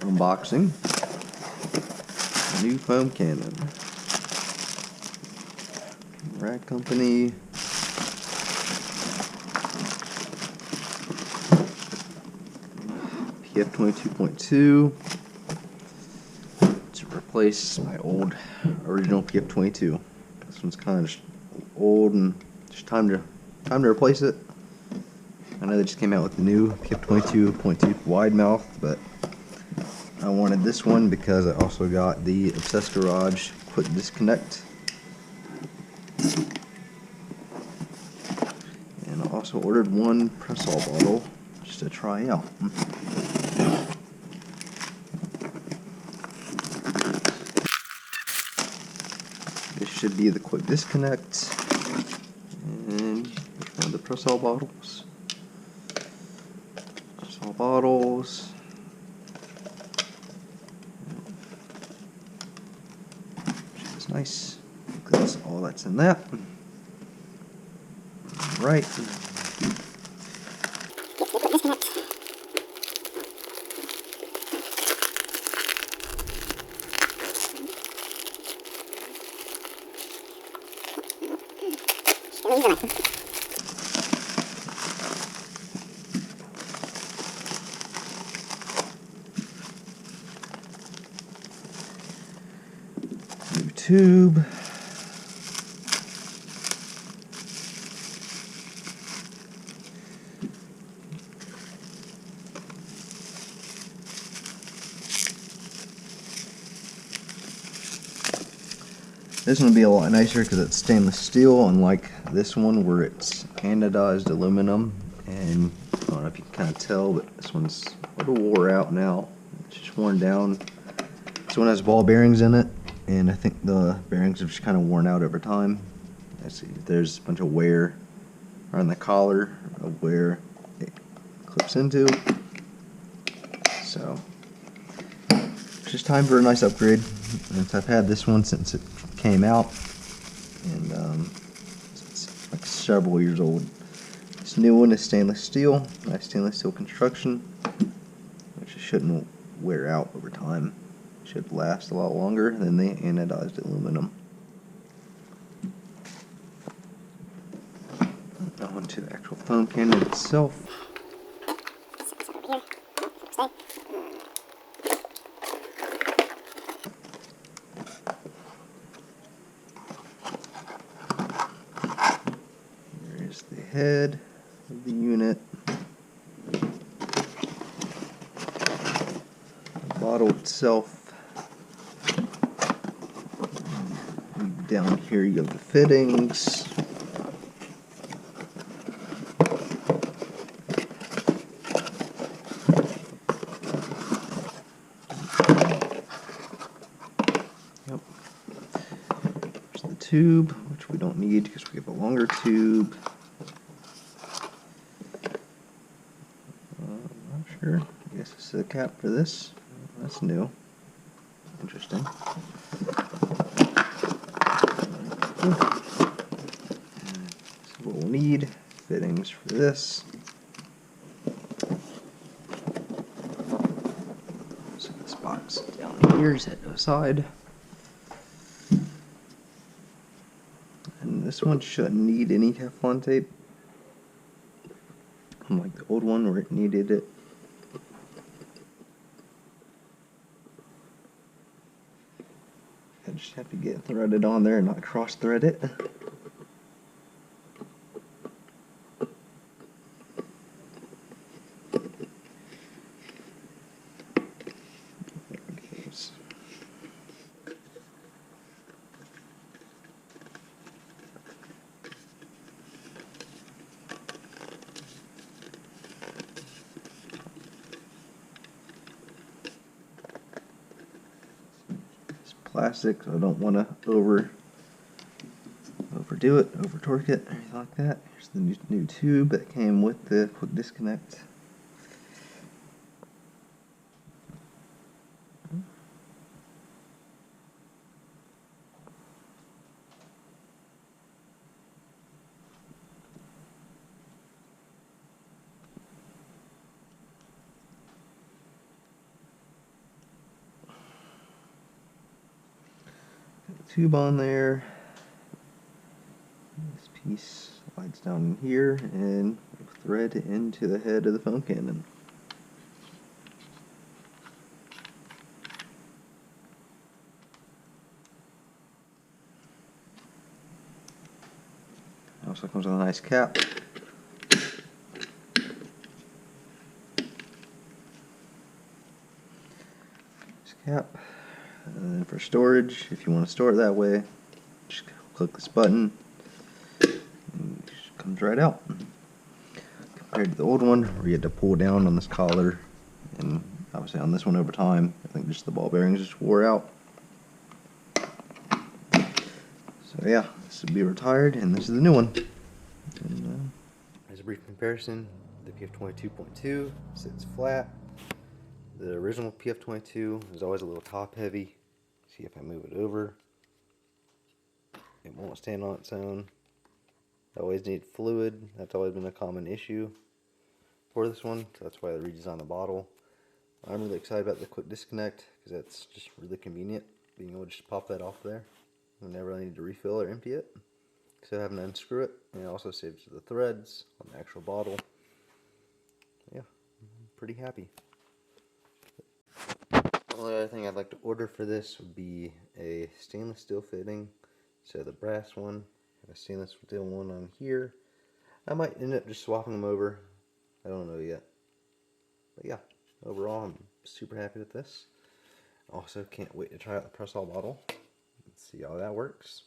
Unboxing new foam cannon. Rag Company. PF22.2 to replace my old original PF22. This one's kind of old and just time to replace it. I know they just came out with the new PF22.2 wide mouth, but I wanted this one because I also got the Obsessed Garage quick disconnect, and I also ordered one press-all bottle just to try out. This should be the quick disconnect, and one of the press-all bottles. Press-all bottles. Which is nice. That's all that's in that. Right. New tube. This one will be a lot nicer because it's stainless steel, unlike this one where it's anodized aluminum. And I don't know if you can kind of tell, but this one's a little wore out now. It's just worn down. This one has ball bearings in it, and I think the bearings have just kind of worn out over time. I see there's a bunch of wear around the collar of where it clips into. So it's just time for a nice upgrade. And I've had this one since it came out, and it's like several years old. This new one is stainless steel, nice stainless steel construction, which shouldn't wear out over time. It should last a lot longer than the anodized aluminum. Now onto the actual foam cannon itself. Here's the head of the unit. The bottle itself. Down here you have the fittings. Yep. There's the tube, which we don't need because we have a longer tube. I'm not sure. I guess this is a cap for this. That's new. Interesting. So what we'll need, fittings for this. So this box down here is set aside. And this one shouldn't need any Teflon tape, unlike the old one where it needed it. I just have to get it threaded on there and not cross thread it. There it goes. Plastic, so I don't want to overdo it, over torque it, or anything like that. Here's the new tube that came with the quick disconnect. tube on there. This piece slides down in here and thread into the head of the foam cannon. Also comes with a nice cap. Cap. And then for storage, if you want to store it that way, just click this button and it just comes right out. Compared to the old one where you had to pull down on this collar, and obviously on this one over time, I think just the ball bearings just wore out. So yeah, this would be retired, and this is the new one. And, as a brief comparison, the PF22.2 sits flat. The original PF22 is always a little top heavy. See if I move it over, it won't stand on its own. I always need fluid. That's always been a common issue for this one, so that's why I redesigned the bottle. I'm really excited about the quick disconnect because that's just really convenient, being able to just pop that off there. I never really need to refill or empty it, so having to unscrew it, and it also saves the threads on the actual bottle. Yeah, I'm pretty happy. The only other thing I'd like to order for this would be a stainless steel fitting. So the brass one, and a stainless steel one on here. I might end up just swapping them over. I don't know yet. But yeah, overall I'm super happy with this. Also can't wait to try out the press-all bottle and see how that works.